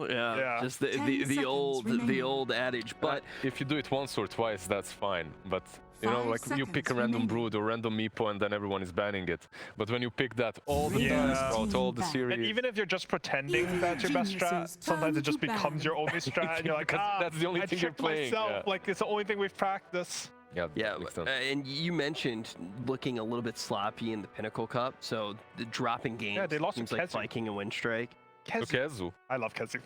Yeah. Just 10 the seconds old adage. But if you do it once or twice, that's fine. But you know, 5 like you pick a seconds random remaining. brood or random meepo, and then everyone is banning it. But when you pick that all the time Yeah. throughout all the And series, And even if you're just pretending Evil that's your best strat, geniuses sometimes it turn just to becomes ban. your only strat, and you're like, Because that's the only I thing you're tricked playing, myself. yeah. Like it's the only thing we've practiced. yeah, yeah, makes sense. and you mentioned looking a little bit sloppy in the Pinnacle Cup. So the dropping games. Yeah, they lost to seems like Kezu. Viking and Winstrike. Kezu. I love Keswick.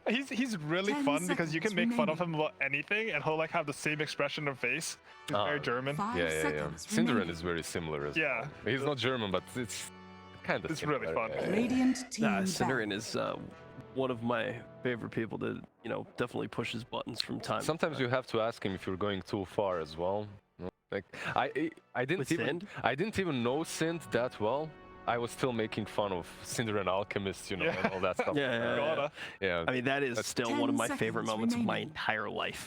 he's really 10 fun because you can seconds make fun of him about anything, and he'll like have the same expression of face. He's very German. 5 Yeah. seconds Cinderin remaining. is very similar as Yeah. well. He's not German, but it's kind of It's really fun. Radiant team Cinderin ban. is one of my favorite people to definitely push his buttons from time. to Sometimes time. you have to ask him if you're going too far as well. No? Like I didn't With Sind? I didn't even know Sind that well. I was still making fun of Cinderin Alchemist, and all that stuff. Yeah. Yeah. I mean, that is That's- still 10 one of my favorite seconds moments of my remaining. entire life.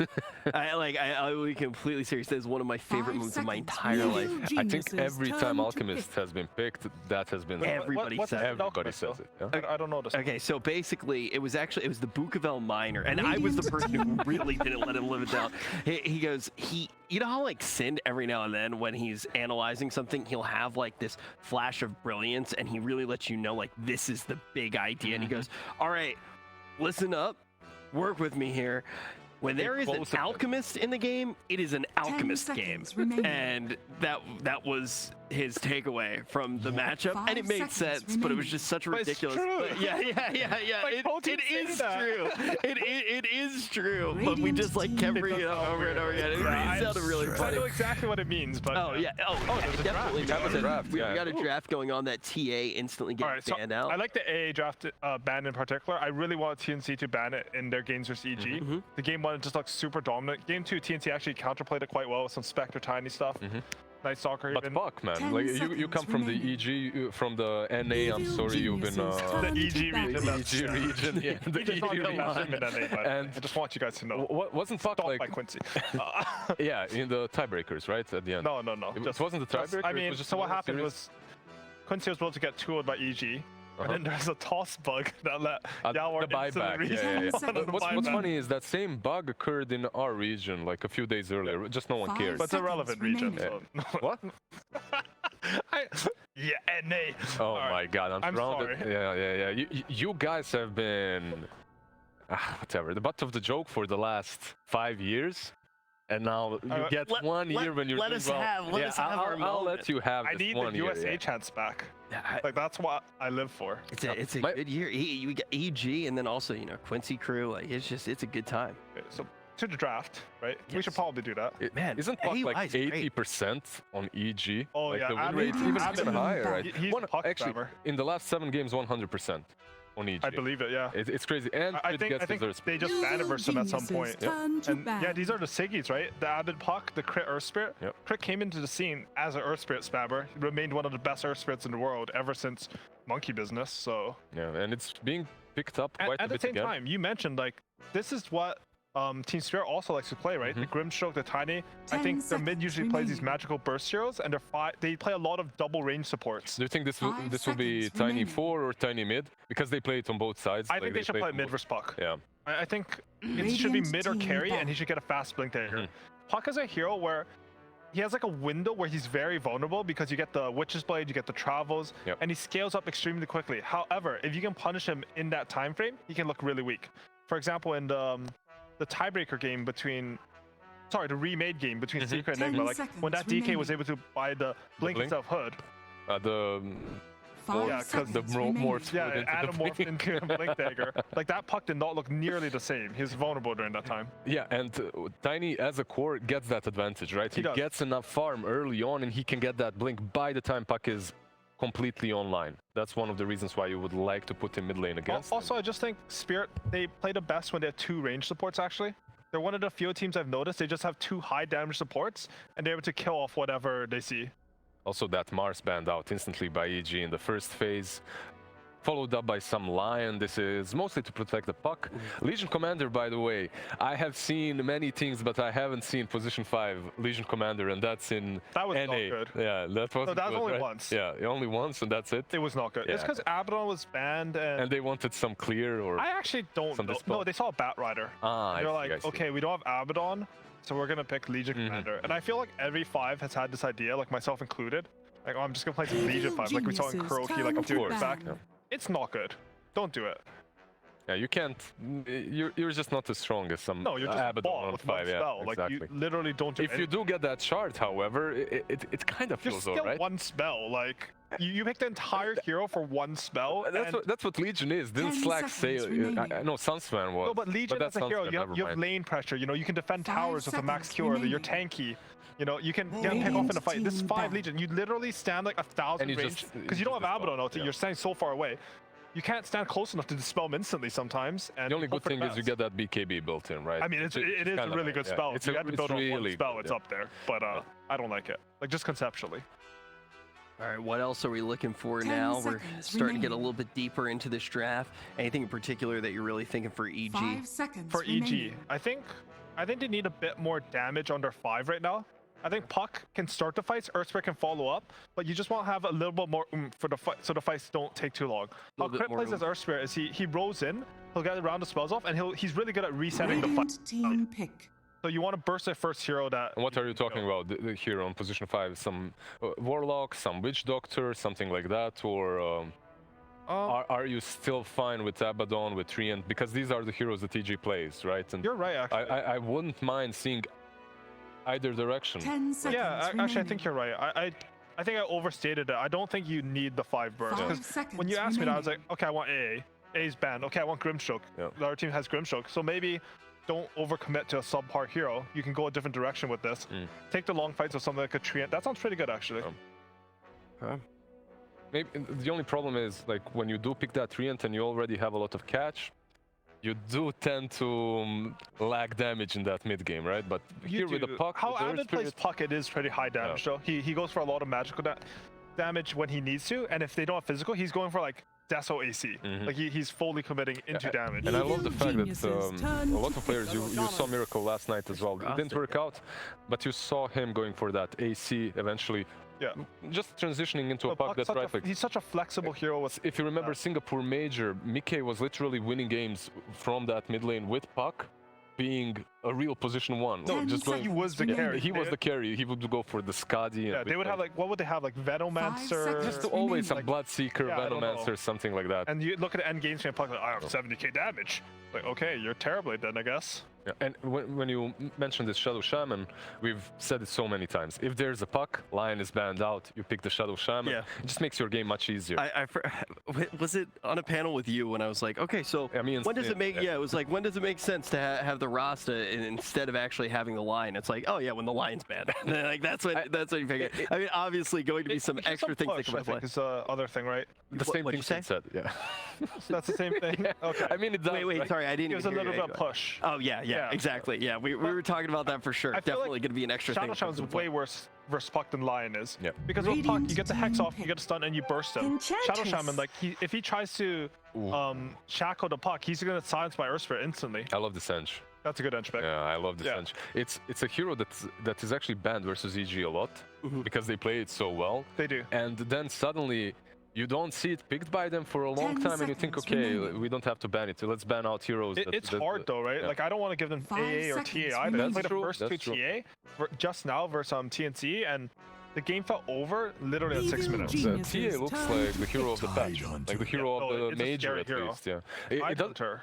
I'll be completely serious. That is one of my favorite 5 moments of my seconds entire remaining. life. I think Geniuses every turn time to Alchemist has been picked, that has been Everybody what's says that it. everybody Alchemist, says though? it. Yeah? I don't know this. Okay, so basically, it was the Bukavel Miner, and I was the person who really didn't let him live it down. He goes, you know how like Sind every now and then when he's analyzing something, he'll have like this flash of brilliance, and he really lets you know like this is the big idea, and he goes, all right, listen up, work with me here. When there is an both of them. alchemist in the game, it is an 10 alchemist game, seconds remaining. and that was his takeaway from the matchup, 5 and it made seconds sense, but it was remaining. just such a But it's ridiculous. true. But yeah. Like, It both teams is say that. true. It is true. But we just like kept bringing it up over and over again. It sounded really I funny. know exactly what it means, but Oh yeah. Oh, there's a definitely. draft. We have a draft, We yeah. got a draft going on that TA instantly all gets right. So banned out. I like the AA draft ban in particular. I really want TNC to ban it in their games versus EG. Mhm. The game one just looks super dominant. Game two, TNC actually counterplayed it quite well with some Spectre Tiny stuff. Nice soccer. But even. fuck, man, 10 like you come seconds from the remaining. EG, from the NA. I'm Evil sorry, you've been geniuses the turn to EG ban. region. the that's- EG region, yeah, the He does not EG get a last region. name in NA, but And- I just want you guys to know. Wasn't fuck Stop like by Quincy. yeah in the tiebreakers, right at the end? No. It wasn't the tiebreaker. I it mean, was just so what a happened series? was Quincy was able to get 2-0 by EG, and then there's a toss bug that let Yawar the buyback. instantly Yeah. respawn on the What's buyback. funny is that same bug occurred in our region like a few days earlier. Just no one 5 cares. But it's a relevant region. remaining. So. What? Yeah, NA. Oh All right. my God, I'm surrounded. sorry. Yeah. You guys have been whatever the butt of the joke for the last 5 years, and now you get let- 1 year when you're let doing us well. have- let yeah, us have I'll, our I'll moment. let you have I this need 1 the year. USA yeah. chance back. Yeah, Like that's what I live for. it's a My- good year. We got EG, and then also Quincy crew. Like it's a good time. Okay, so to the draft, right? We Yes. should probably do that. Man, Isn't Puck AUI like is great. 80% on EG? Oh, like yeah, the win Adam- rate even Adam- higher, right? He's a puck actually, grabber. in the last 7 games, 100% on EG. I believe it. Yeah. It's crazy, and I it think gets they deserved. just banned it versus him at some Evil point. geniuses turn to And yeah, ban. these are the Siggies, right? The added puck, the crit Earth Spirit. Yep. Crit came into the scene as an Earth Spirit spammer. He remained one of the best Earth Spirits in the world ever since Monkey Business. So Yeah, and it's being picked up quite at a the bit same again. time, you mentioned like this is what Team Spirit also likes to play, right? The Grimstroke, the Tiny. I 10 think their mid seconds usually plays these remaining. magical burst heroes, and they play a lot of double range supports. Do you think this 5 will be seconds Tiny remaining. 4 or Tiny Mid? Because they play it on both sides. I like think they should it play on mid both- versus Puck. Yeah. I think it should be Radiant mid or team carry, and ban. he should get a fast blink dagger. Mhm. Puck is a hero where he has like a window where he's very vulnerable because you get the Witch's Blade, you get the travels, Yep. and he scales up extremely quickly. However, if you can punish him in that time frame, he can look really weak. For example, in the tiebreaker game between, sorry, the remade game between Secret and 10 Enigma, like when that seconds DK was able to buy the blink blink? instead of Hood, The 5 yeah, 'cause seconds the remaining. morphs yeah, into the Adam morphed blink. into a blink dagger. Like that puck did not look nearly the same. He was vulnerable during that time. Yeah, and Tiny as a core gets that advantage, right? He does. Gets enough farm early on, and he can get that blink by the time Puck is completely online. That's one of the reasons why you would like to put him mid lane against. Also, I just think Spirit, they play the best when they have 2 range supports, actually. They're one of the few teams I've noticed, they just have 2 high damage supports, and they're able to kill off whatever they see. Also, that Mars banned out instantly by EG in the first phase. followed up by some Lion. This is mostly to protect the puck. Legion Commander, by the way, I have seen many things, but I haven't seen position 5 Legion Commander, and that's in That was NA. not good. Yeah, that was No, that was good, only right? once. Yeah, only once, and that's it. It was not good. It's Yeah. because Abaddon was banned, And they wanted some clear or... I actually don't some know. dispel. No, they saw Bat Rider. I They're see, like, I see. okay, we don't have Abaddon, so we're gonna pick Legion Commander. And I feel like every 5 has had this idea, like myself included. Like, oh, I'm just gonna play some Legion 5, like we saw in Geniuses, Kuroki, like a turn few to years back. ban. It's not good. Don't do it. Yeah, you can't... You're just not as strong as some No, you're just a Abaddon bot on with one 5, yeah, spell. Like, exactly. you literally don't do If you anything. do get that shard, however, it kind of You're feels still alright. one spell. Like, you pick the entire hero for one spell. and That's what Legion is. Didn't 10 Slack say... seconds remaining. I know Sunsman was. No, but Legion that's as a hero, Sunsman, you never have mind. lane pressure. You know, you can defend 5 towers with a max seconds cure. You're remaining. tanky. You know, you can get pick off in a fight. This is 5 Team Legion. You literally stand like 1,000 And you range just- because you don't have just Abaddon out. yeah. You're standing so far away. You can't stand close enough to dispel them instantly sometimes. And The only you hope good for the thing is you best. get that BKB built in, right? I mean, it is a kind of- really good yeah, spell. It's If you had to build on one really spell, good, it's yeah. up there. But I don't like it. Like, just conceptually. All right, what else are we looking for 10 now? We're seconds starting to get a remaining. little bit deeper into this draft. Anything in particular that you're really thinking for EG? 5 seconds For EG, remaining. I think they need a bit more damage under 5 right now. I think Puck can start the fights, Earthsphere can follow up, but you just want to have a little bit more for the fight, so the fights don't take too long. How Little bit Crit more plays as Earthsphere is he rolls in, he'll get a round of spells off, and he's really good at resetting the fight. Radiant team pick. So you want to burst the first hero that. And what are you talking about the here on position 5? Some Warlock, some Witch Doctor, something like that? Or are you still fine with Abaddon, with Treant? Because these are the heroes that EG plays, right? And You're right, actually. I wouldn't mind seeing either direction. 10 seconds Yeah, actually, I remaining. think you're right. I think I overstated it. I don't think you need the 5 burst. 5 Because seconds when you asked me that, I was like, remaining. okay, I want AA. A's banned. Okay, I want Grimstroke. Yeah. The other team has Grimstroke. So maybe don't overcommit to a subpar hero. You can go a different direction with this. Take the long fights with something like a Treant. That sounds pretty good, actually. Maybe the only problem is, like, when you do pick that Treant and you already have a lot of catch, you do tend to lack damage in that mid game, right? But You here with the do. puck, How with the Earth Avid plays Spirit- puck, it is pretty high damage, though. He goes for a lot of magical damage when he needs to, and if they don't have physical, he's going for like Deso AC. Like he's fully committing into damage. And I love the fact that Geniuses, a turn lot to of players, you saw Miracle last night as well. It didn't work out, but you saw him going for that AC eventually. Yeah. Just transitioning into a But puck Puck's that's such right a- click. he's such a flexible hero with If you remember Singapore Major, Mickey was literally winning games from that mid lane with puck, being a real position 1. No, just going. he was the Yeah, carry. He was the carry. He would go for the Skadi. Yeah, they would have like, what would they have, like Venomancer? seconds. just always some like- Bloodseeker, Yeah, I don't know. Venomancer, something like that. And you look at the end game screen, Puck like, I have 70k damage. Like, okay, you're terrible then, I guess. Yeah, and when you mentioned this Shadow Shaman, we've said it so many times. If there's a puck, Lion is banned out, you pick the Shadow Shaman. Yeah. It just makes your game much easier. Was it on a panel with you when I was like, okay, so Yeah, me and when does it Stan, make? yeah. Yeah, it was like, when does it make sense to have the Rasta instead of actually having the Lion? It's like, oh yeah, when the Lion's banned. Like that's when you pick it. I mean, obviously, going to be some It's just extra a things that push, come I into play. think is the other thing, right? the same what'd thing you say? Sid said. Yeah. That's the same thing. Okay. I mean, it does. Wait, right? sorry, I didn't. It was a even hear little you. bit of push. Oh yeah, Yeah. exactly. Yeah, we were talking about that for sure. I feel like Definitely going to be an extra Shadow thing. Shaman's way worse versus Puck than Lion is. Yeah. Because with Puck, you get the Hex Radiant off, you get a stun, and you burst him. Shadow Enchantress. Shaman, like, if he tries to shackle the Puck, he's going to silence my Earthsphere instantly. I love the Sench. That's a good edge pick. Yeah, I love the Yeah. Sench. It's a hero that is actually banned versus EG a lot because they play it so well. They do. And then suddenly you don't see it picked by them for a long 10 time, and you think, seconds okay, remaining. we don't have to ban it. Let's ban out heroes. It's hard though, right? yeah. Like, I don't want to give them 5 AA or seconds TA either. I remaining. played the That's first true, two that's true. TA just now versus TNC, and the game felt over literally at 6 Evil minutes. genius. TA Geniuses looks turn like the hero of the patch, like the hero Yeah, of the it's a major scary at hero. least. Yeah. It does. Hunter.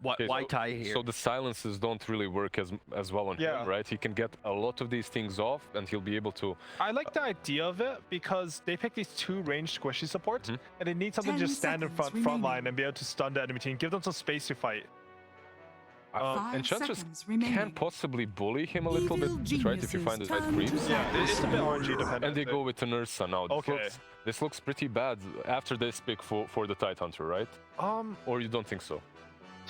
Why Okay, tie here? So the silences don't really work as well on Yeah. him, right? He can get a lot of these things off, and he'll be able to. I like the idea of it because they pick these 2 ranged squishy supports, Mm-hmm. and they need something to 10 just stand in front seconds line and be able to stun the enemy team, give them some space to fight. 5 Enchantress seconds remaining. can possibly bully him a little Evil bit, right? If you find the right geniuses creeps. turn Yeah, it's a bit RNG dependent. And they go with an Ursa now. Okay. This looks pretty bad after this pick for the Tidehunter, right? Or you don't think so?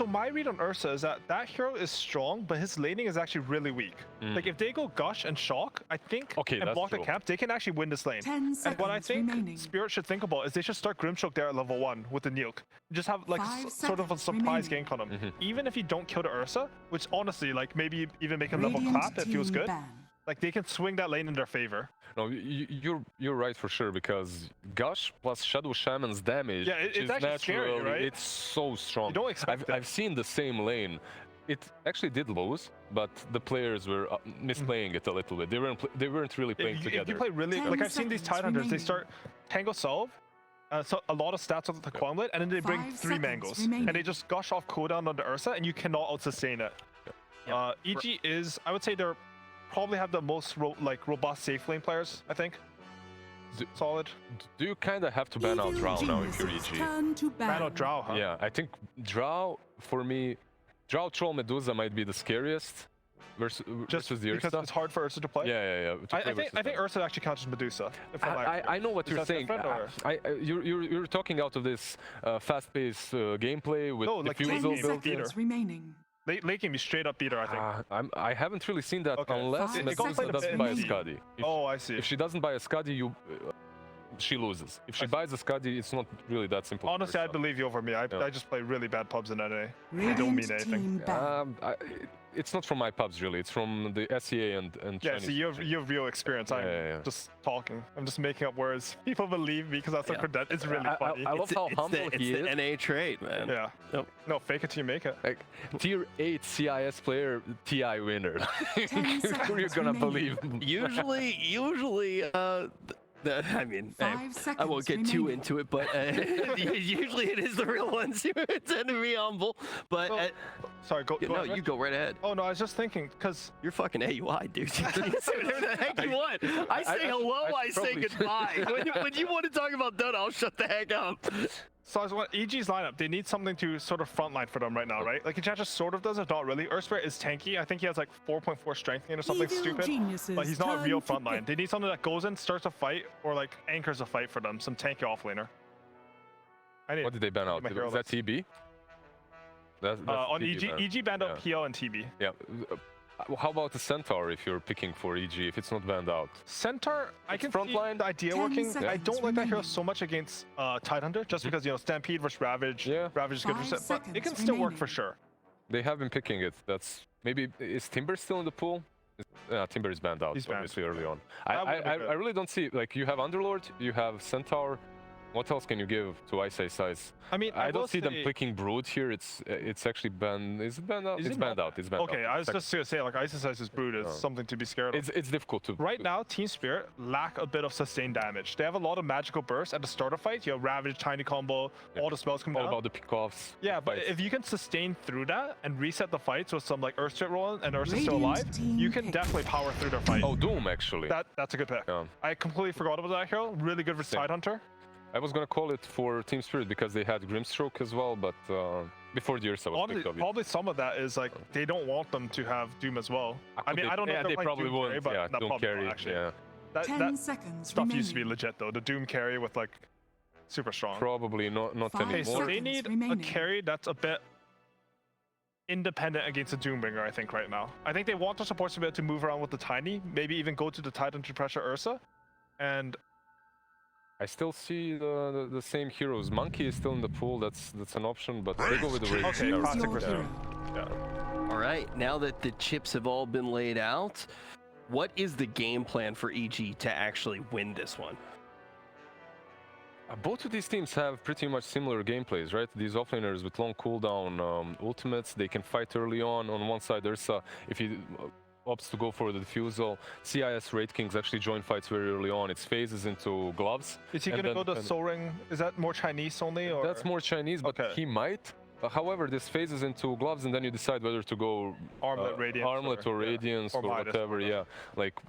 So my read on Ursa is that hero is strong, but his laning is actually really weak. Like if they go Gush and Shock, I think, Okay, and that's block the true. camp, they can actually win this lane. 10 And what I seconds think remaining. Spirit should think about is they should start Grimstroke there at level 1 with the nuke. Just have like 5 sort of a seconds surprise remaining. gank on him. Even if you don't kill the Ursa, which honestly, like maybe even make him level Radiant clap, it feels team good. ban. Like they can swing that lane in their favor. No, you're right for sure, because Gush plus Shadow Shaman's damage, Yeah, which it's is actually scary, naturally- right? It's so strong. You don't expect it. I've seen the same lane. It actually did lose, but the players were misplaying it a little bit. They weren't really playing If together. you play really 10 like I've seen these seconds Tidehunters, they remaining. start Tango Solve, so a lot of stats on the Quamlet, and then they bring 5 3 seconds mangoes, remaining. and they just gush off cooldown on the Ursa, and you cannot out-sustain it. EG is, I would say, they're probably have the most robust safe lane players. I think. Solid. Do you kind of have to ban out Evil Drow now if you're geniuses EG? turn to ban. Man or Drow, huh? Yeah, I think Drow, for me, Drow Troll Medusa might be the scariest versus the because Ursa. it's hard for Ursa to play. Yeah. to play I think versus them. Ursa actually counts as Medusa. If I'm accurate. I know what Is you're that saying. different, or- You're talking out of this fast-paced gameplay with No, like diffusal 10 built in. seconds remaining. Late game, you straight up beat her. I think. I haven't really seen that Okay. unless 5 Medusa seconds doesn't buy a remaining. Skadi. Oh, I see. If she doesn't buy a Skadi, she loses. If she buys a Skadi, it's not really that simple. for Honestly, I herself. believe you over me. I Yeah. just play really bad pubs in NA. They Radiant don't mean anything. team ban. It's not from my pubs really. It's from the SEA and Yeah, Chinese. see, you have real experience. I'm Yeah. just talking. I'm just making up words. People believe me because that's a credit. It's really funny. I love how humble it's he the is. NA trait, man. Yeah. Nope. No, fake it till you make it. Like tier 8 CIS player, TI winner. Who are you seconds gonna remaining. believe? Usually, I mean, 5 I seconds won't get too remaining. into it, but usually it is the real ones who tend to be humble. But Well, Sorry, go no, ahead, you Rich. go right ahead. Oh no, I was just thinking because You're fucking AUI, dude. You can say whatever the heck you want. I say hello, I say probably- goodbye. When you want to talk about Dota, I'll shut the heck up. I was wondering, EG's lineup, they need something to sort of frontline for them right now, right? Like Enchantress sort of does it, not really. Earthspirit is tanky. I think he has like 4.4 strength gain or something Evil stupid. geniuses But he's not a real turn to frontline. pick. They need something that goes in, starts a fight, or like anchors a fight for them. Some tanky offlaner. I need What did they ban out? my hero Is that list. TB? That's on TB EG. ban. EG banned out Yeah. PL and TB. Yeah. How about the Centaur if you're picking for EG, if it's not banned out? Centaur, I It's can frontline. see the idea 10 working. I seconds don't like that hero remaining. so much against Tidehunter, just because, you know, Stampede versus Ravage. Yeah. Ravage is good for 5 set, but it can seconds still work for remaining. sure. They have been picking it. That's maybe is Timber still in the pool? Timber is banned out, He's banned. obviously early on. That would've been good. I really don't see like you have Underlord, you have Centaur. What else can you give to Ice Ice Ice? I mean, I will don't see them say- picking Brood here. It's actually banned. Is it banned out? Is It's it banned not? out. It's banned out. Okay, I was It's just gonna say, like, Ice Brood is Oh. something to be scared of. It's difficult to Right now, Team Spirit lack a bit of sustained damage. They have a lot of magical bursts at the start of fight. You have Ravage, Tiny Combo, Yeah. all the spells come all down. about the pickoffs. Yeah, but fights. if you can sustain through that and reset the fights with some like Earthstrip rolling and Ursa's still Radiant alive, team you can pick. definitely power through their fight. Oh, Doom actually. That's a good pick. Yeah. I completely forgot about that hero. Really good for Same. Tidehunter. I was gonna call it for Team Spirit because they had Grimstroke as well, but before the Ursa was Honestly, picked up. probably some of that is like they don't want them to have Doom as well. I mean, I don't know Yeah, if they're they playing probably Doom won't. carry, but Yeah, that don't probably carry. won't, actually. Yeah, That 10 seconds stuff used to be remaining. legit though. The Doom carry with like super strong. probably not 5 anymore. Okay, so they seconds need remaining. a carry that's a bit independent against a Doombringer, I think, right now. I think they want the supports to be able to move around with the Tiny, maybe even go to the Titan to pressure Ursa. And I still see the same heroes. Monkey is still in the pool. That's an option, but they go with the Rage. Okay, Choose classic your version. hero. All right, now that the chips have all been laid out, what is the game plan for EG to actually win this one? Both of these teams have pretty much similar gameplays, right? These offlaners with long cooldown ultimates, they can fight early on. On one side, Ursa, if he opts to go for the defusal, CIS Raid Kings actually join fights very early on. It's phases into gloves. is he And going to then- go the and- Soul Ring? Is that more Chinese only? Or? That's more Chinese, but Okay. he might. However, this phases into gloves, and then you decide whether to go Armlet, Radiance, Armlet or yeah. Radiance Or or Midas, whatever. yeah. Yeah, like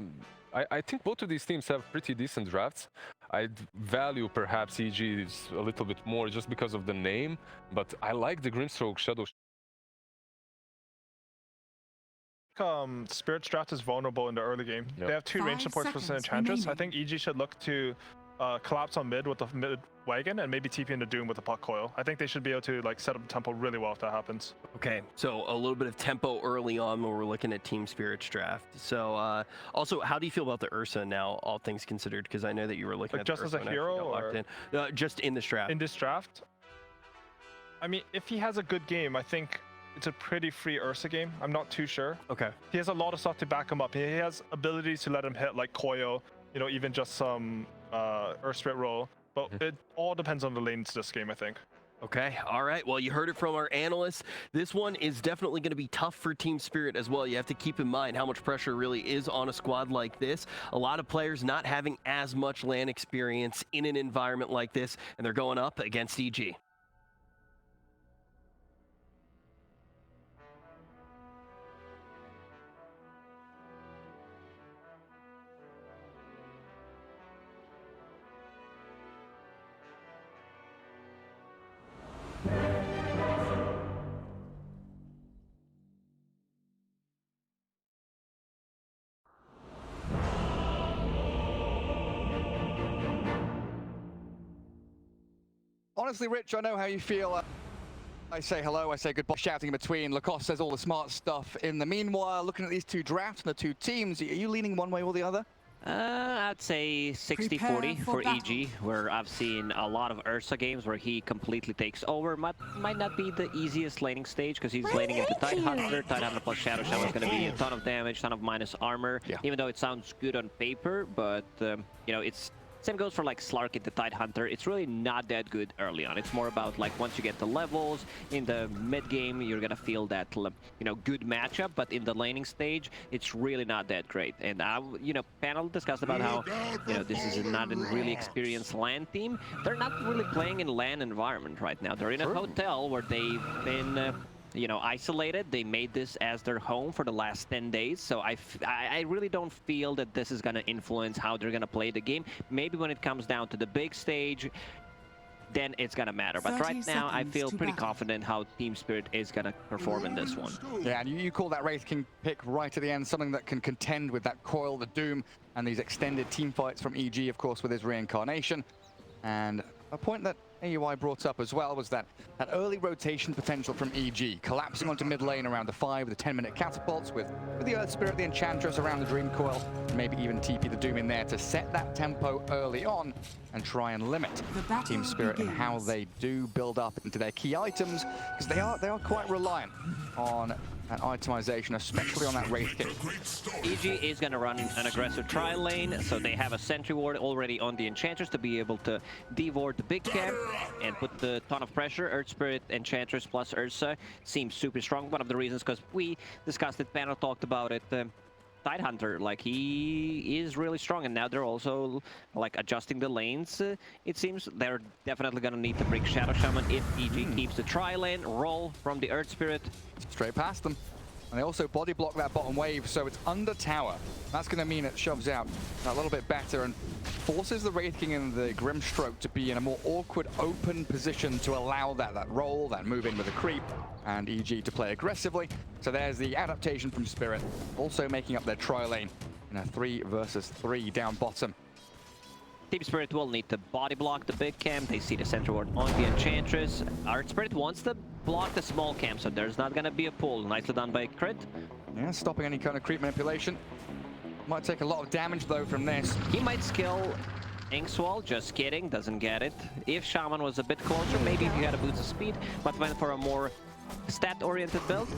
I think both of these teams have pretty decent drafts. I'd value perhaps EG's a little bit more just because of the name, but I like the Grimstroke Shadow. Spirit's draft is vulnerable in the early game. Yep. They have two range 5 supports for seconds Enchantress. I remaining. think EG should look to collapse on mid with the mid wagon and maybe TP into Doom with the puck coil. I think they should be able to like set up the tempo really well if that happens. Okay, so a little bit of tempo early on when we're looking at Team Spirit's draft. So also, how do you feel about the Ursa now, all things considered? Because I know that you were looking Like at just the as a Ursa when I hero, got locked or in. Just in this draft. in this draft, I mean, if he has a good game, I think it's a pretty free Ursa game. I'm not too sure. Okay. He has a lot of stuff to back him up. He has abilities to let him hit like coil, you know, even just some Earth Spirit roll. But it all depends on the lanes this game, I think. Okay, all right. Well, you heard it from our analysts. This one is definitely going to be tough for Team Spirit as well. You have to keep in mind how much pressure really is on a squad like this. A lot of players not having as much LAN experience in an environment like this, and they're going up against EG. Honestly, Rich, I know how you feel. I say hello, I say goodbye, shouting in between. Lacoste says all the smart stuff. In the meanwhile, looking at these two drafts and the two teams, are you leaning one way or the other? I'd say 60-40 for EG, where I've seen a lot of Ursa games where he completely takes over. Might not be the easiest laning stage because he's laning into Tidehunter. Tidehunter plus Shadow Shaman is going to be a ton of damage, ton of minus armor, even though it sounds good on paper, but you know, it's same goes for like Slark at the Tidehunter. It's really not that good early on. It's more about like once you get the levels in the mid game, you're gonna feel that, you know, good matchup. But in the laning stage, it's really not that great. And you know, panel discussed about how, you know, this is not a really experienced LAN team. They're not really playing in LAN environment right now. They're in a hotel where they've been you know, isolated. They made this as their home for the last 10 days. So I really don't feel that this is going to influence how they're going to play the game. Maybe when it comes down to the big stage, then it's going to matter. But right now, I feel pretty confident how Team Spirit is going to perform in this one. Yeah, and you call that Wraith King pick right at the end, something that can contend with that Coil, the Doom, and these extended team fights from EG, of course, with his reincarnation. And a point that AUI brought up as well was that early rotation potential from EG, collapsing onto mid lane around the 5 with the 10-minute catapults, with the Earth Spirit, the Enchantress around the Dream Coil, and maybe even TP the Doom in there to set that tempo early on and try and limit Team Spirit and how they do build up into their key items, because they are quite reliant on an itemization, especially on that Wraith King. EG is going to run an aggressive tri lane, so they have a sentry ward already on the Enchantress to be able to devore the big camp and put the ton of pressure. Earth Spirit, Enchantress plus Ursa seems super strong. One of the reasons, because we discussed it, panel talked about it, Tidehunter, like, he is really strong, and now they're also like adjusting the lanes. It seems they're definitely gonna need to bring Shadow Shaman if EG keeps the tri lane, roll from the Earth Spirit. Straight past them. And they also body block that bottom wave, so it's under tower. That's going to mean it shoves out a little bit better and forces the Wraith King and the Grimstroke to be in a more awkward, open position to allow that roll, that move in with the creep, and EG to play aggressively. So there's the adaptation from Spirit, also making up their tri lane in a 3 versus 3 down bottom. Team Spirit will need to body block the big camp. They see the center ward on the Enchantress. Earth Spirit wants to block the small camp, so there's not going to be a pull. Nicely done by Crit. Yeah, stopping any kind of creep manipulation. Might take a lot of damage, though, from this. He might skill Inkswall, just kidding, doesn't get it. If Shaman was a bit closer, maybe if you had a boost of speed, but went for a more stat-oriented build.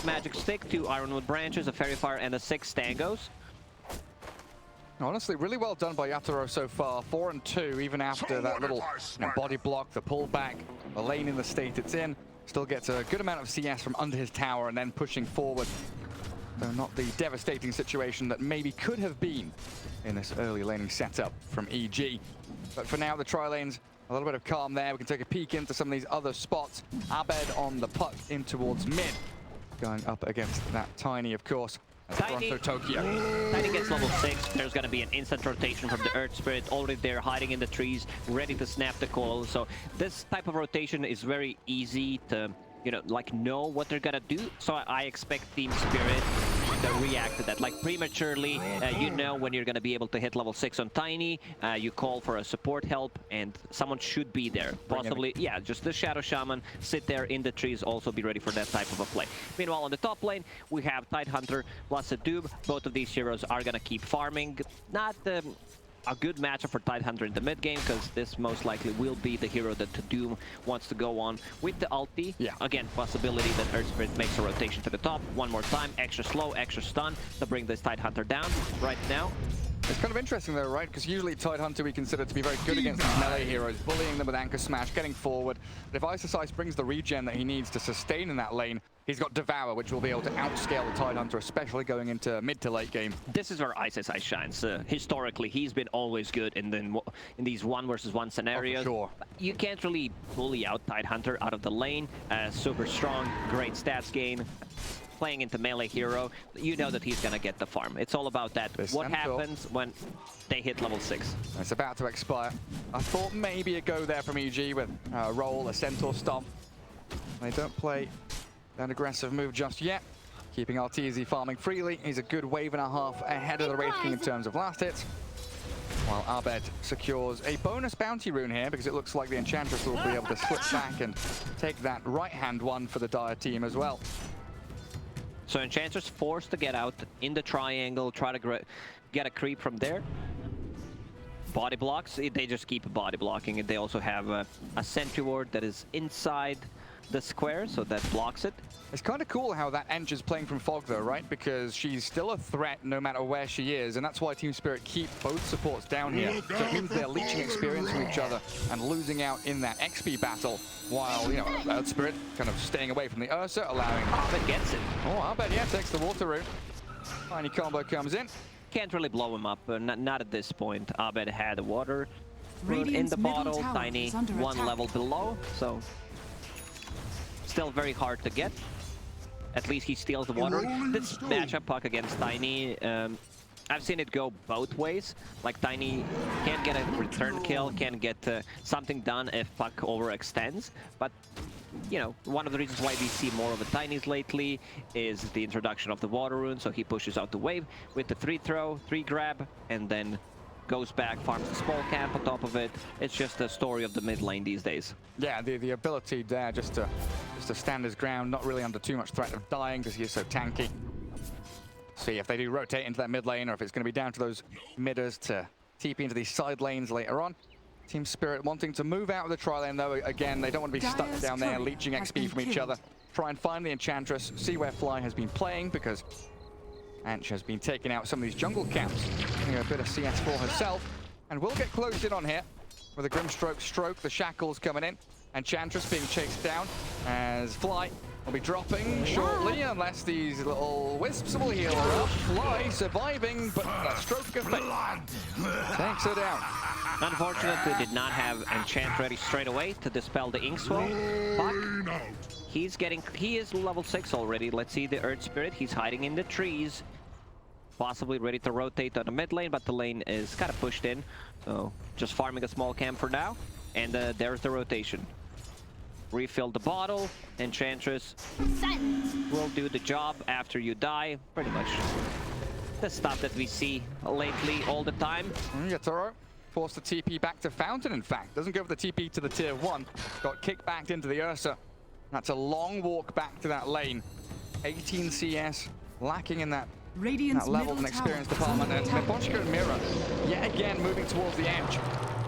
Magic Stick, 2 Ironwood Branches, a Fairy Fire, and a 6 Stangos. Honestly, really well done by Yatoro so far. 4 and 2, even after that little body block, the pullback, the lane in the state it's in. Still gets a good amount of CS from under his tower and then pushing forward. Though not the devastating situation that maybe could have been in this early laning setup from EG. But for now, the tri-lanes, a little bit of calm there. We can take a peek into some of these other spots. Abed on the puck in towards mid. Going up against that Tiny, of course. Tiny gets level 6. There's going to be an instant rotation from the Earth Spirit. Already there, hiding in the trees, ready to snap the coil. So this type of rotation is very easy to, you know, like know what they're going to do. So I expect Team Spirit kind of react to that. Like prematurely, you know when you're going to be able to hit level 6 on Tiny, you call for a support help, and someone should be there. Possibly, yeah, just the Shadow Shaman, sit there in the trees, also be ready for that type of a play. Meanwhile, on the top lane, we have Tidehunter plus a Doom. Both of these heroes are going to keep farming. Not a good matchup for Tidehunter in the mid game, because this most likely will be the hero that the Doom wants to go on with the ulti. Yeah. Again, possibility that Earth Spirit makes a rotation to the top. One more time, extra slow, extra stun to bring this Tidehunter down right now. It's kind of interesting though, right? Because usually Tidehunter we consider to be very good against these melee heroes, bullying them with Anchor Smash, getting forward. But if Ice brings the regen that he needs to sustain in that lane, he's got Devour, which will be able to outscale the Tidehunter, especially going into mid to late game. This is where Ice shines. Historically, he's been always good in these 1-versus-1 scenarios. Sure. You can't really bully out Tidehunter out of the lane. Super strong, great stats gain. Playing into melee hero, you know that he's gonna get the farm. It's all about that. What happens when they hit level 6? It's about to expire. I thought maybe a go there from EG with a roll, a Centaur Stomp. They don't play that aggressive move just yet. Keeping Arteezy farming freely. He's a good wave and a half ahead of the Wraith King in terms of last hits. While Abed secures a bonus bounty rune here, because it looks like the Enchantress will be able to slip back and take that right-hand one for the Dire team as well. So Enchantress forced to get out in the triangle, try to get a creep from there. Body blocks, they just keep body blocking it. They also have a sentry ward that is inside the square, so that blocks it. It's kind of cool how that Ench is playing from Fog though, right? Because she's still a threat no matter where she is, and that's why Team Spirit keep both supports down here. So it means they're leeching experience from each other and losing out in that XP battle, while, you know, Earth Spirit kind of staying away from the Ursa, allowing... Abed gets it. Oh, Abed, yeah, takes the water route. Tiny combo comes in. Can't really blow him up, not at this point. Abed had a water rune in the bottle, Tiny 1 level below, so still very hard to get. At least he steals the water. This matchup puck against Tiny, I've seen it go both ways. Like Tiny can get a return kill, can get something done if puck overextends. But, you know, one of the reasons why we see more of the Tinys lately is the introduction of the water rune. So he pushes out the wave with the 3-throw, 3-grab, and then goes back, farms the small camp on top of it. It's just the story of the mid lane these days. Yeah, the ability there just to stand his ground, not really under too much threat of dying because he is so tanky. See if they do rotate into that mid lane, or if it's going to be down to those midders to TP into these side lanes later on. Team Spirit wanting to move out of the tri-lane though. Again, they don't want to be stuck down there leeching XP from each other. Try and find the Enchantress, see where Fly has been playing, because Anch has been taking out some of these jungle camps. Getting a bit of CS for herself, and will get closed in on here with a Grimstroke stroke. The shackles coming in. Enchantress being chased down as Fly will be dropping shortly, unless these little wisps will heal her up. Fly surviving, but that stroke of fate takes her down. Unfortunately, did not have Enchant ready straight away to dispel the Inkswell. Puck, he is level 6 already. Let's see the Earth Spirit. He's hiding in the trees. Possibly ready to rotate on the mid lane, but the lane is kind of pushed in. So just farming a small camp for now. And there's the rotation. Refill the bottle. Enchantress will do the job after you die. Pretty much the stuff that we see lately all the time. Yatoro forced the TP back to Fountain, in fact. Doesn't go for the TP to the tier 1. Got kicked back into the Ursa. That's a long walk back to that lane. 18 CS, lacking in that level and experience department. And Meboshka and Mira, yet again, moving towards the edge.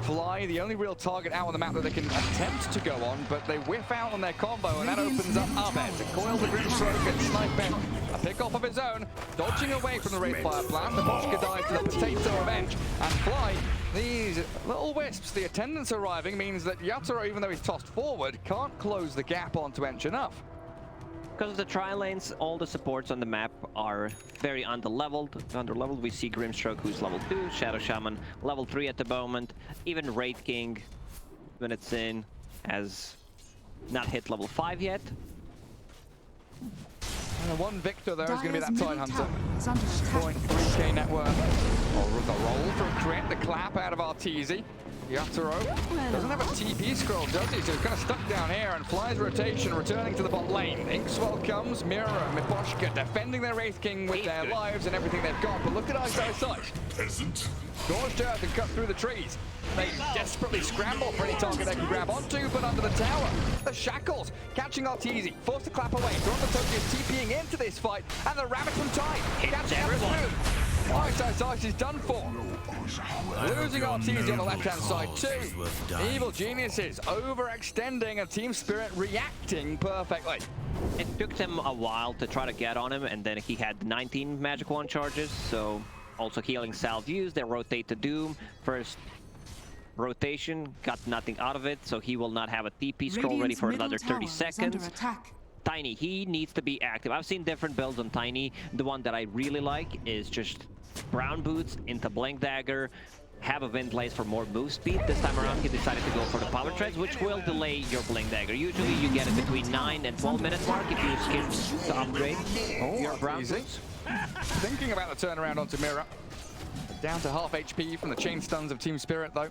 Fly, the only real target out on the map that they can attempt to go on, but they whiff out on their combo, and that opens up Abed to coil the Grimstroke and snipe him. A pick off of his own, dodging away from the Wraith Fire Blast. Meboshka dies to the potato of Edge, and Fly, these little wisps, the attendance arriving means that Yatoro, even though he's tossed forward, can't close the gap onto Ench enough. Because of the tri-lanes, all the supports on the map are very underleveled. We see Grimstroke, who's level 2, Shadow Shaman, level 3 at the moment. Even Wraith King, when it's in, has not hit level 5 yet. And one victor there is going to be that Tidehunter. 0.3k net worth. Oh, the roll from Crit, the clap out of Arteezy. Yatoro doesn't have a TP scroll, does he? So he's kind of stuck down here and flies rotation, returning to the bot lane. Inkswell comes, Mira and Miposhka defending their Wraith King with their lives and everything they've got. But look at Ice. Scorched earth and cut through the trees. They desperately scramble for any target they can grab onto, but under the tower, the Shackles catching Arteezy, forced to clap away. Toronto Tokyo's TPing into this fight, and the Rabbit from Tide catching everyone. Ice is done for. Losing Arteezy on the left-hand side too. Evil Geniuses overextending and Team Spirit reacting perfectly. It took them a while to try to get on him, and then he had 19 Magic Wand charges, so also healing salve used. They rotate to Doom. First rotation, got nothing out of it, so he will not have a TP scroll ready for another 30 seconds. Tiny, he needs to be active. I've seen different builds on Tiny. The one that I really like is just brown boots into Blink Dagger, have a Wind Blaze for more move speed. This time around, he decided to go for the Power Treads, which will delay your Blink Dagger. Usually, you get it between 9 and 12 minute mark if you skip to upgrade your brown boots. Thinking about the turnaround onto Mira. Down to half HP from the chain stuns of Team Spirit, though.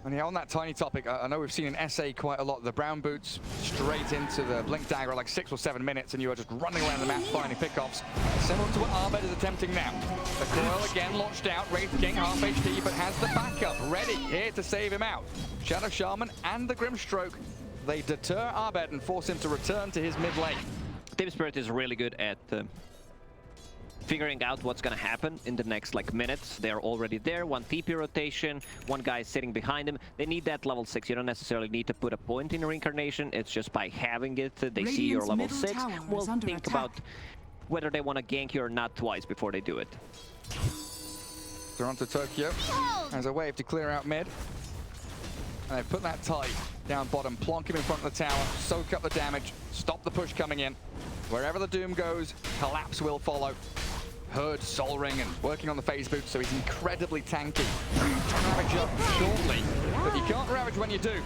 And yeah, on that Tiny topic, I know we've seen in SA quite a lot. The brown boots straight into the Blink Dagger, like 6 or 7 minutes, and you are just running around the map finding pickoffs. Similar to what Arbed is attempting now. The coil again launched out. Wraith King half HP, but has the backup ready here to save him out. Shadow Shaman and the Grimstroke, they deter Arbed and force him to return to his mid lane. Team Spirit is really good at figuring out what's gonna happen in the next minutes. They're already there. One TP rotation, one guy sitting behind him. They need that level 6. You don't necessarily need to put a point in reincarnation. It's just by having it, they see your level 6. We'll think about whether they want to gank you or not twice before they do it. Toronto Tokyo has a wave to clear out mid. And they put that Tide down bottom, plonk him in front of the tower, soak up the damage, stop the push coming in. Wherever the Doom goes, collapse will follow. Herd Soul Ring and working on the phase boot, so he's incredibly tanky. Ravage up shortly, but you can't ravage when you do.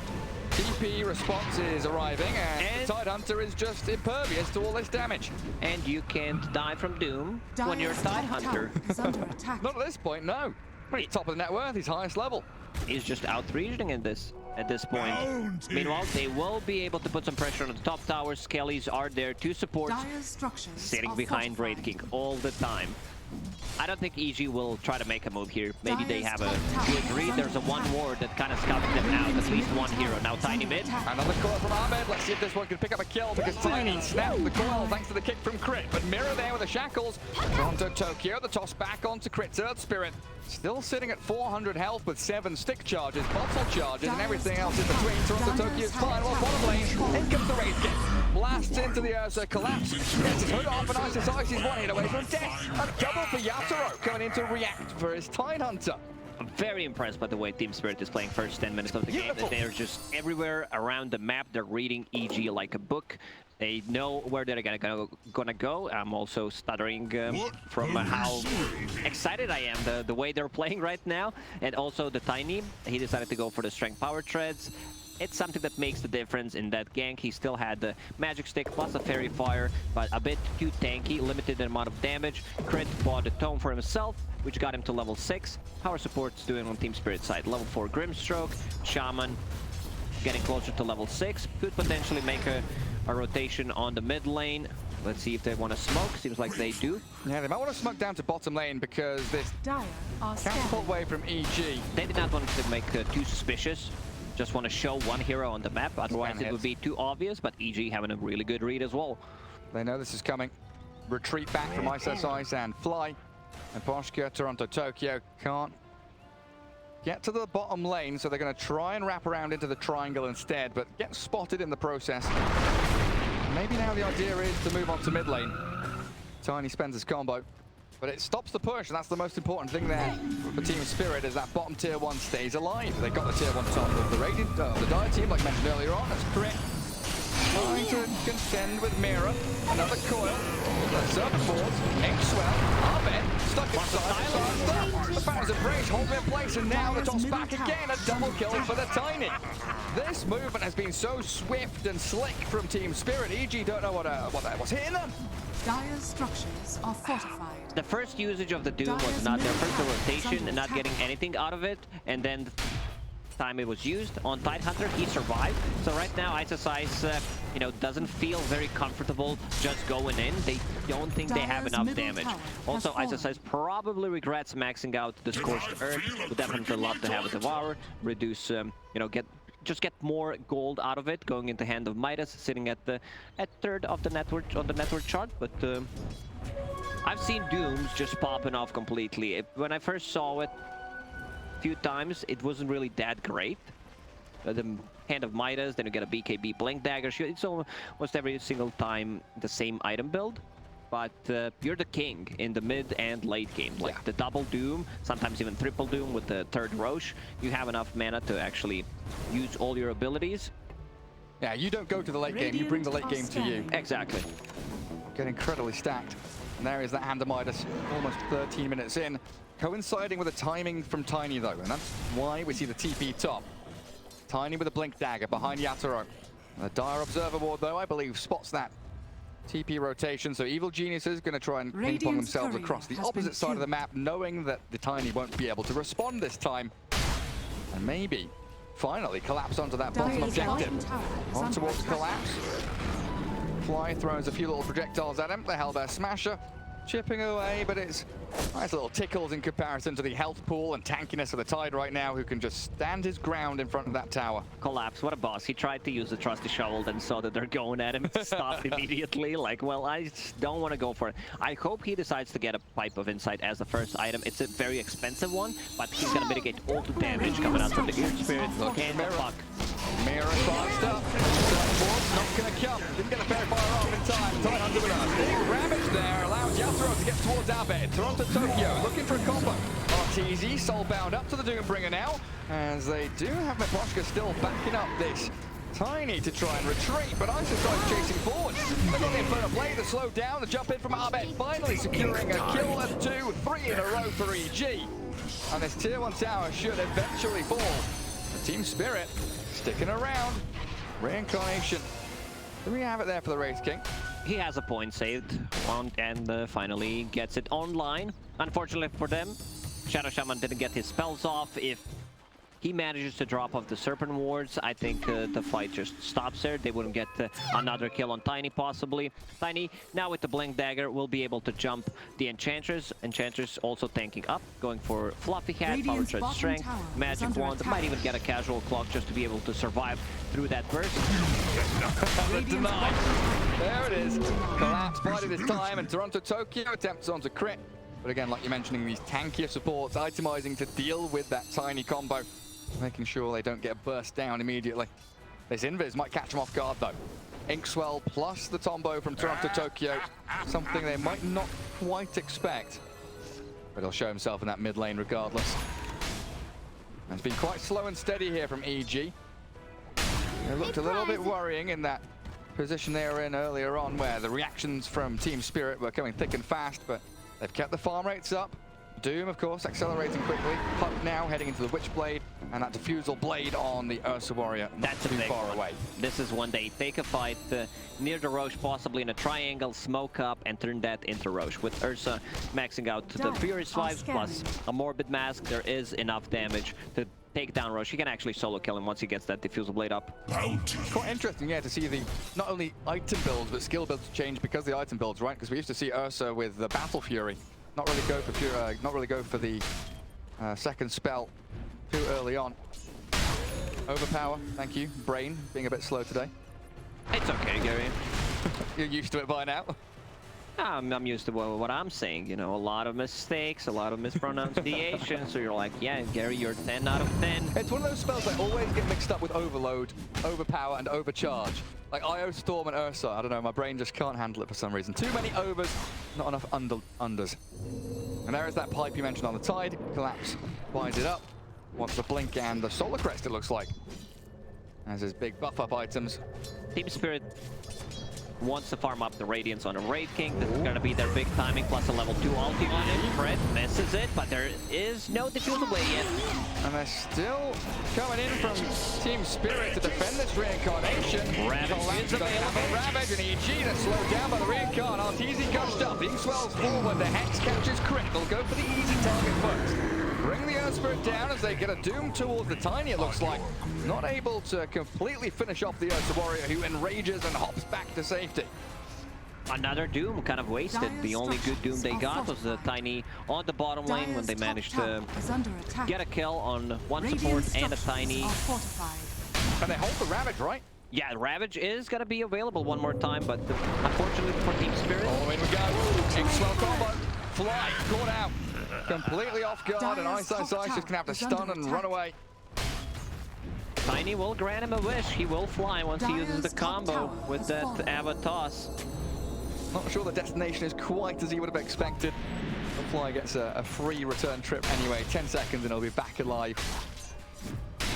TP response is arriving, and the Tide Hunter is just impervious to all this damage. And you can't die from Doom when you're a Tide Hunter. Not at this point, no. He's top of the net worth, he's highest level. He's just out-reaching at this point. Meanwhile, they will be able to put some pressure on the top towers. Skellies are there to support, sitting behind Wraith King all the time. I don't think EG will try to make a move here. Maybe they have a good read. There's a one ward that kind of scouting them out. At least one hero. Now Tiny mid. Another coil from Arbed. Let's see if this one can pick up a kill, because Tiny snapped the coil thanks to the kick from Crit. But Mira there with the shackles. Toronto Tokyo, the toss back onto Crit's Earth Spirit. Still sitting at 400 health with 7 stick charges, bottle charges, and everything else in between. Toronto Tokyo's fine while bottom lane. In comes the Wraith King. Blasts into the Ursa, collapse. Gets his hood off, and Ice is 1 hit away from death. A double for Yatoro coming in to react for his Tide Hunter. I'm very impressed by the way Team Spirit is playing first 10 minutes of the game. They're just everywhere around the map. They're reading EG like a book. They know where they're gonna go. I'm also stuttering from how excited I am the way they're playing right now. And also the Tiny, he decided to go for the Strength Power Treads. It's something that makes the difference in that gank. He still had the Magic Stick plus a Fairy Fire, but a bit too tanky, limited amount of damage. Crit bought a Tome for himself, which got him to level 6. Power Support's doing on Team Spirit side. Level 4 Grimstroke, Shaman getting closer to level 6. Could potentially make a rotation on the mid lane. Let's see if they want to smoke. Seems like they do. Yeah, they might want to smoke down to bottom lane, because this catapult wave from EG. They did not want to make too suspicious. Just want to show one hero on the map, otherwise it would be too obvious, but EG having a really good read as well. They know this is coming. Retreat back from Ice and fly. And Poshka, Toronto Tokyo can't get to the bottom lane, so they're going to try and wrap around into the triangle instead, but get spotted in the process. Maybe now the idea is to move on to mid lane. Tiny spends his combo, but it stops the push, and that's the most important thing there for Team Spirit, is that bottom tier 1 stays alive. They got the tier 1 top of the Radiant, the Dire team, like mentioned earlier on. That's Crit trying to contend with Mira. Another coil. Serpent boards. Inkswell. Arbed stuck inside. The Fountains of Rage hold him in place, and now the toss back again. A double kill for the Tiny. This movement has been so swift and slick from Team Spirit. EG don't know what's hitting them. Dire structures are fortified. The first usage of the Doom was not their first rotation and not getting anything out of it, and then time it was used. On Tidehunter, he survived. So right now, Ice, you know, doesn't feel very comfortable just going in. They don't think they have Dire's enough middle damage. tower Also, has fallen. Ice probably regrets maxing out the Scorched Earth. Would definitely love to have a Devour, reduce, you know, just get more gold out of it, going into hand of Midas, sitting at third of the network on the network chart. But I've seen Dooms just popping off completely. When I first saw it a few times, it wasn't really that great. The hand of Midas, then you get a BKB Blink Dagger. It's almost every single time the same item build. But you're the king in the mid and late game. Like the double Doom, sometimes even triple Doom with the third Roche. You have enough mana to actually use all your abilities. Yeah, you don't go to the late game, you bring the late game to you. Exactly. Get incredibly stacked. And there is that hand of Midas, almost 13 minutes in. Coinciding with the timing from Tiny though, and that's why we see the TP top. Tiny with a Blink Dagger behind Yatoro. The Dire Observer Ward though, I believe, spots that TP rotation, so Evil Genius is going to try and ping-pong themselves across the opposite side of the map, knowing that the Tiny won't be able to respond this time. And maybe, finally, collapse onto that bottom objective. On towards Collapse. Fly throws a few little projectiles at him, the Hellbear Smasher. Chipping away, but it's nice little tickles in comparison to the health pool and tankiness of the Tide right now, who can just stand his ground in front of that tower. Collapse, what a boss. He tried to use the Trusty Shovel, then saw that they're going at him, stopped immediately. Like, well, I just don't want to go for it. I hope he decides to get a Pipe of Insight as the first item. It's a very expensive one, but he's going to mitigate all the damage coming out from the Earth Spirit and the Puck. Mirror fast up. Not going to come. Didn't get a fair fire off in time. Tidehunter with a big ravage there. Allows Yatoro to get towards Abed. Toronto Tokyo looking for a combo. RTZ soulbound up to the Doombringer now, as they do have Miposhka still backing up this Tiny to try and retreat, but Isis starts chasing forward. They've got the Inferno Blade to slow down the jump in from Abed, finally securing a kill of 2, 3 in a row for EG. And this tier 1 tower should eventually fall. The Team Spirit sticking around. Reincarnation. Do we have it there for the Wraith King? He has a point saved on, and finally gets it online. Unfortunately for them, Shadow Shaman didn't get his spells off. If he manages to drop off the Serpent Wards, I think the fight just stops there. They wouldn't get another kill on Tiny, possibly. Tiny, now with the Blink Dagger, will be able to jump the Enchantress. Enchantress also tanking up, going for Fluffy Hat, Power Tread Strength, Magic Wand. Might even get a Casual Clock just to be able to survive through that burst. Denied. There it is. Collapse bided his time, and Toronto Tokyo attempts on to crit. But again, like you're mentioning, these tankier supports itemizing to deal with that Tiny combo, making sure they don't get burst down immediately. This Invis might catch them off guard though. Inkswell plus the Tombow from Toronto Tokyo, something they might not quite expect. But he'll show himself in that mid lane regardless. And it's been quite slow and steady here from EG. It looked a little bit worrying in that position they were in earlier on, where the reactions from Team Spirit were coming thick and fast, but they've kept the farm rates up. Doom, of course, accelerating quickly. Puck now heading into the Witchblade, and that Diffusal Blade on the Ursa Warrior not That's too a big far one. away. This is when they take a fight near the Roche, possibly in a triangle, smoke up, and turn that into Roche. With Ursa maxing out the Furious Vibes plus a Morbid Mask, there is enough damage to take down Roche. He can actually solo kill him once he gets that Diffusal Blade up. Quite interesting, yeah, to see the not only item builds, but skill builds change because the item builds, right? Because we used to see Ursa with the Battle Fury. Not really go for the second spell too early on. Overpower, thank you. Brain being a bit slow today. It's okay, Gary. You're used to it by now. I'm used to what I'm saying, you know, a lot of mistakes, a lot of mispronunciations, so you're like, yeah, Gary, you're 10 out of 10. It's one of those spells that always get mixed up with Overload, Overpower, and Overcharge. Like IO Storm and Ursa, I don't know, my brain just can't handle it for some reason. Too many overs, not enough unders. And there is that pipe you mentioned on the Tide. Collapse buys it up. Wants the Blink and the Solar Crest, it looks like. As his big buff-up items. Team Spirit wants to farm up the Radiance on a Wraith King. This is going to be their big timing, plus a level 2 ulti on him. Fred misses it, but there is no Diffusal Blade yet. And they're still coming in from Team Spirit to defend this Reincarnation. Ravage They have a Ravage and EG that's slowed down by the Reincarn. RTZ gushed up, Inkswell's forward, the Hex catches crit. They'll go for the easy target first. bring the Earth Spirit down as they get a Doom towards the Tiny, it looks like. Not able to completely finish off the Earth Warrior, who enrages and hops back to safety. Another Doom kind of wasted. The only good Doom they got was the Tiny on the bottom lane when they managed to get a kill on one support and a Tiny. And they hold the Ravage, right? Yeah, Ravage is going to be available one more time, but unfortunately for Team Spirit. Oh, in we go. X-Swell combo. Fly, caught out. Completely off guard, and Ice just going to have to stun and run away. Tiny will grant him a wish. He will fly once he uses the combo with that Ava toss. Not sure the destination is quite as he would have expected. The Fly gets a free return trip anyway. 10 seconds and he'll be back alive.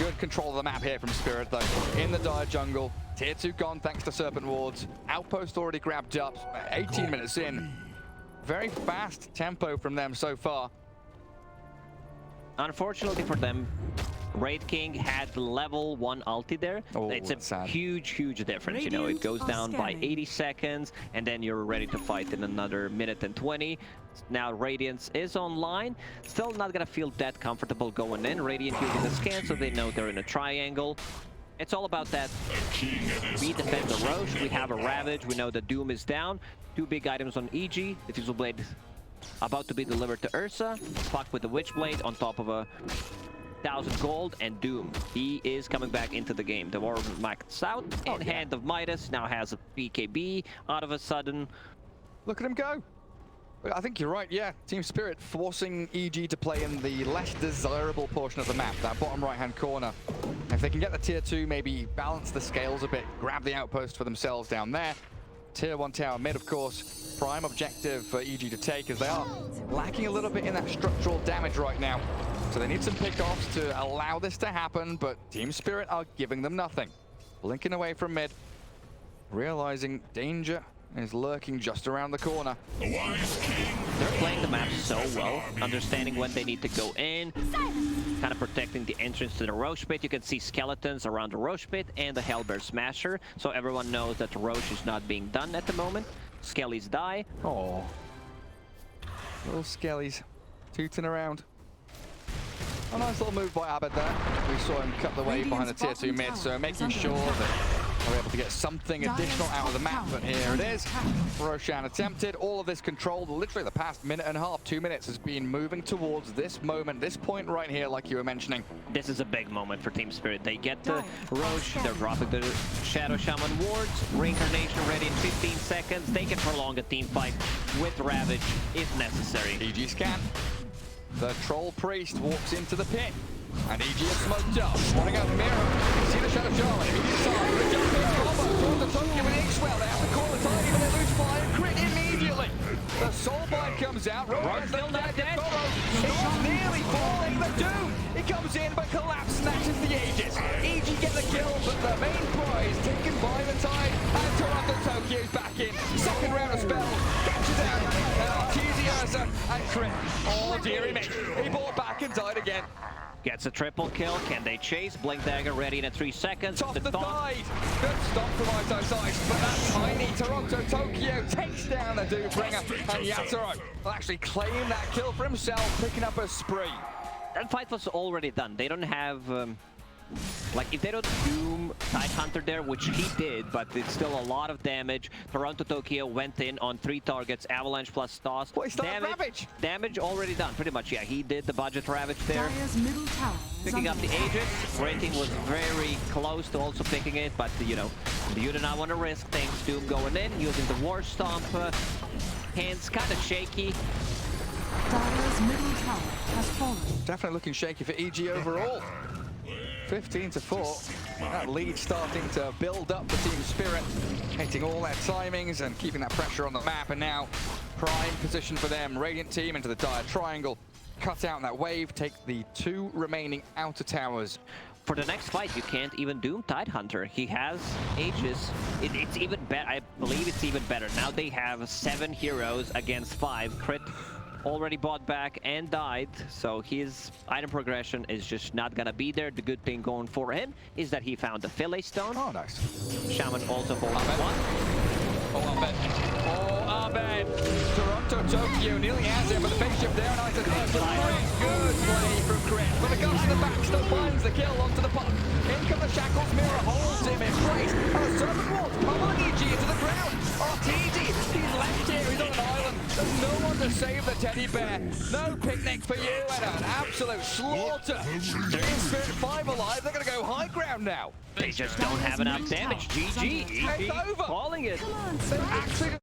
Good control of the map here from Spirit though. In the dire jungle. Tier 2 gone thanks to Serpent Wards. Outpost already grabbed up. 18 minutes in. Very fast tempo from them so far. Unfortunately for them, Raid King had level 1 ulti there. Oh, it's a sad. huge difference. You know, it goes down by 80 seconds and then you're ready to fight in another minute and 20. Now Radiance is online. Still not gonna feel that comfortable going in. Radiant using the scan so they know they're in a triangle. It's all about that. We defend the Roche, we have a Ravage, we know the Doom is down. 2 big items on EG. The Fusel Blade about to be delivered to Ursa. Puck with the Witchblade on top of a 1,000 gold and Doom. He is coming back into the game. The War of Maxed out and Hand of Midas now has a BKB out of a sudden. Look at him go. I think you're right, yeah. Team Spirit forcing EG to play in the less desirable portion of the map, that bottom right-hand corner. If they can get the tier 2, maybe balance the scales a bit, grab the outpost for themselves down there. Tier 1 tower mid, of course, prime objective for EG to take, as they are lacking a little bit in that structural damage right now. So they need some pickoffs to allow this to happen, but Team Spirit are giving them nothing. Blinking away from mid, realizing danger is lurking just around the corner. They're playing the map so well, understanding when they need to go in, kind of protecting the entrance to the Roche pit. You can see skeletons around the Roche pit and the Hellbear Smasher, so everyone knows that the Roche is not being done at the moment. Skellies die. Oh, little Skellies tooting around. A nice little move by Abed there. We saw him cut the wave behind the tier 2 mid, so making sure that we're able to get something additional out of the map, but here it is. Roshan attempted. All of this controlled. Literally the past minute and a half, 2 minutes, has been moving towards this moment, this point right here, like you were mentioning. This is a big moment for Team Spirit. They get the Roche, they're dropping the Shadow Shaman wards, Reincarnation ready in 15 seconds. They can prolong a team fight with Ravage if necessary. EG scan. The Troll Priest walks into the pit. And EG is smoked up. Wanting out Mira. See the Shadow Shaman. Immediate side. The jump in combo. Towards the Tokyo with X-Well. They have to call the Tiny, but they lose fire. Crit immediately. The Soulbind comes out. Rogue still not dead. Storm's nearly falling. The Doom. He comes in, but Collapse snatches the Aegis. EG get the kill, but the main prize taken by the Tide. And Toronto Tokyo's back in. Second round of spell. Catches out. Ursa and crit. Oh, dearie me. He bought back and died again. Gets a triple kill. Can they chase? Blink Dagger ready in 3 seconds. Top the tide. Good stop from Ito's Ice, but that tiny Toronto Tokyo takes down the Doombringer, and Yatoro will actually claim that kill for himself, picking up a spree. That fight was already done. They don't have... like, if they don't Doom Tidehunter there, which he did, but it's still a lot of damage. Toronto Tokyo went in on 3 targets, Avalanche plus Toss. Well, he started Ravage. Damage already done, pretty much, yeah. He did the budget Ravage there. Middle tower Picking up the Aegis. Rating was very close to also picking it, but, you know, you do not want to risk things. Doom going in, using the War Stomp. Hands kind of shaky. Dire's middle tower has fallen. Definitely looking shaky for EG overall. 15-4. That lead starting to build up for Team Spirit, hitting all their timings and keeping that pressure on the map. And now, prime position for them. Radiant team into the dire triangle. Cut out that wave, take the 2 remaining outer towers. For the next fight, you can't even Doom Tidehunter. He has Aegis. It's even better. I believe it's even better. Now they have 7 heroes against 5. Crit already bought back and died, so his item progression is just not gonna be there. The good thing going for him is that he found the Fillet Stone. Oh, nice. Shaman also holds 1. Oh, Abed. Oh, Abed. Toronto Tokyo you. Nearly has it, but the face shift there. Nice and close. Good play from Chris. But the ghost in the back still finds the kill onto the puck. In come the shackles. Mirror holds him in place. And the serpent waltz pummeling EG into the ground. RTG, he's left here. He's on an island. There's no one to save the teddy bear. No picnic for you, and an absolute slaughter. Dream Spirit 5 alive. They're going to go high ground now. They just don't have enough damage. GG. It's over. Calling it. Come on, They're Spike. actually